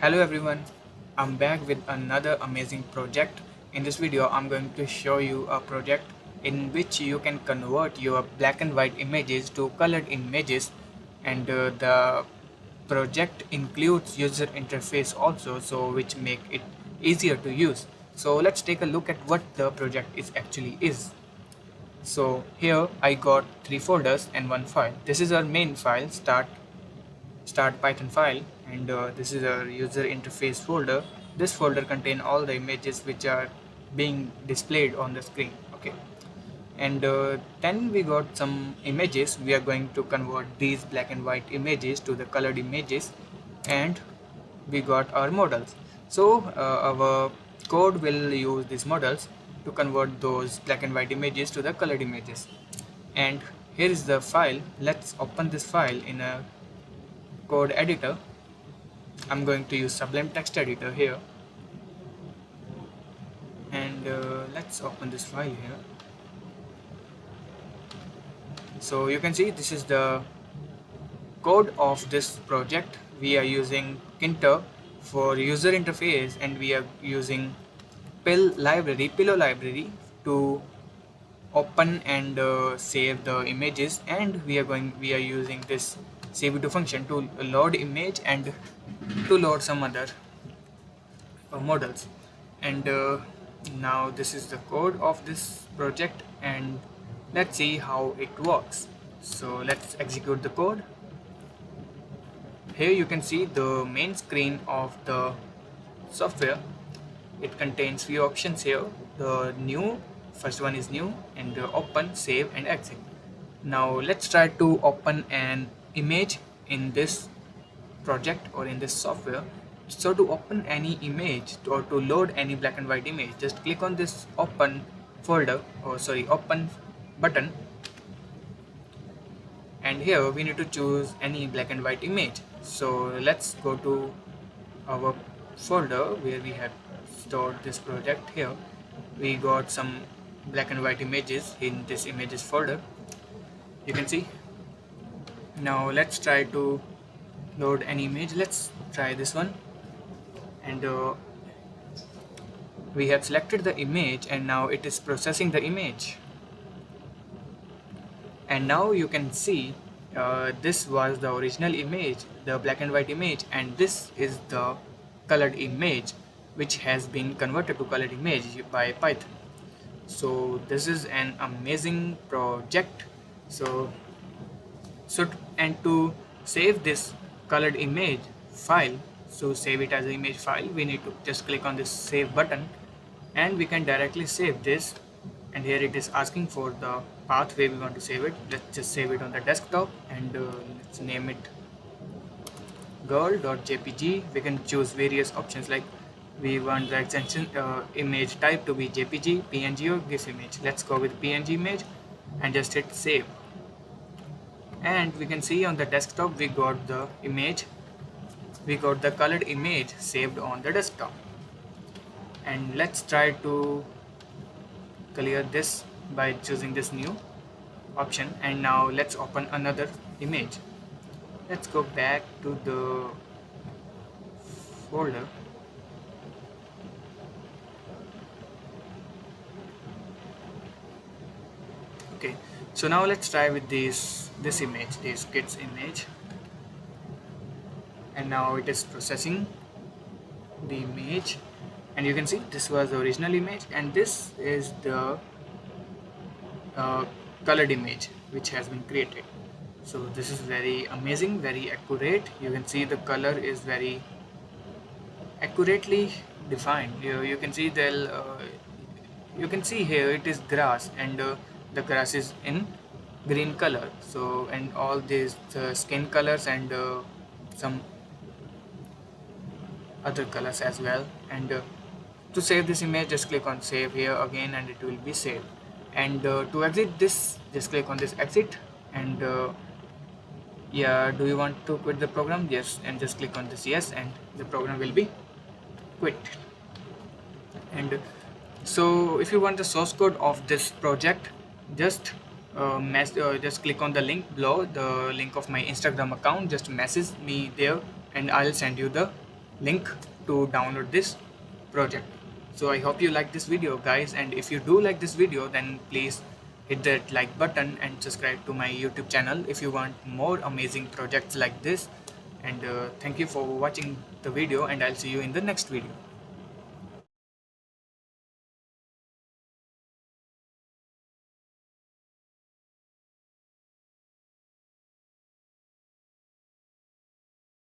Hello everyone, I'm back with another amazing project. In this video, I'm going to show you a project in which you can convert your black and white images to colored images, and the project includes user interface also, so which make it easier to use. So let's take a look at what the project actually is. So here I got 3 folders and 1 file. This is our main file, start Python file, and this is a user interface folder. This folder contain all the images which are being displayed on the screen. Okay, and then we got some images. We are going to convert these black and white images to the colored images, and we got our models. So our code will use these models to convert those black and white images to the colored images. And here is the file. Let's open this file in a code editor. I'm going to use Sublime Text Editor here, and let's open this file here. So you can see this is the code of this project. We are using Kinter for user interface, and we are using Pillow library to open and save the images, and we are using this cv2 function to load image and to load some other models. And now this is the code of this project, and let's see how it works. So let's execute the code. Here you can see the main screen of the software. It contains few options here. The new, first one is new, and open, save and exit. Now let's try to open an image in this project or in this software. So to open any image or to load any black and white image, just click on this open button, and here we need to choose any black and white image. So let's go to our folder where we have stored this project. Here we got some black and white images in this images folder, you can see. Now let's try to load an image. Let's try this one, and we have selected the image, and now it is processing the image. And now you can see this was the original image, the black and white image, and this is the colored image which has been converted to colored image by Python. So this is an amazing project. And to save this colored image file, so save it as an image file, we need to just click on this save button, and we can directly save this. And here it is asking for the path where we want to save it. Let's just save it on the desktop, and let's name it girl.jpg. We can choose various options, like we want the extension image type to be JPG, PNG or GIF image. Let's go with PNG image and just hit save. And we can see on the desktop we got the image, we got the colored image saved on the desktop. And let's try to clear this by choosing this new option. And now let's open another image. Let's go back to the folder. Okay, so now let's try with this image, this kids image, and now it is processing the image. And you can see this was the original image, and this is the colored image which has been created. So this is very amazing, very accurate. You can see the color is very accurately defined. You can see you can see here it is grass, and the grass is in green color. So, and all these skin colors and some other colors as well. And to save this image, just click on save here again, and it will be saved. And to exit this, just click on this exit. And yeah, do you want to quit the program? Yes, and just click on this yes, and the program will be quit. And so if you want the source code of this project, just just click on the link below, the link of my Instagram account. Just message me there, and I'll send you the link to download this project. So I hope you like this video guys, and if you do like this video, then please hit that like button and subscribe to my YouTube channel if you want more amazing projects like this. And thank you for watching the video, and I'll see you in the next video.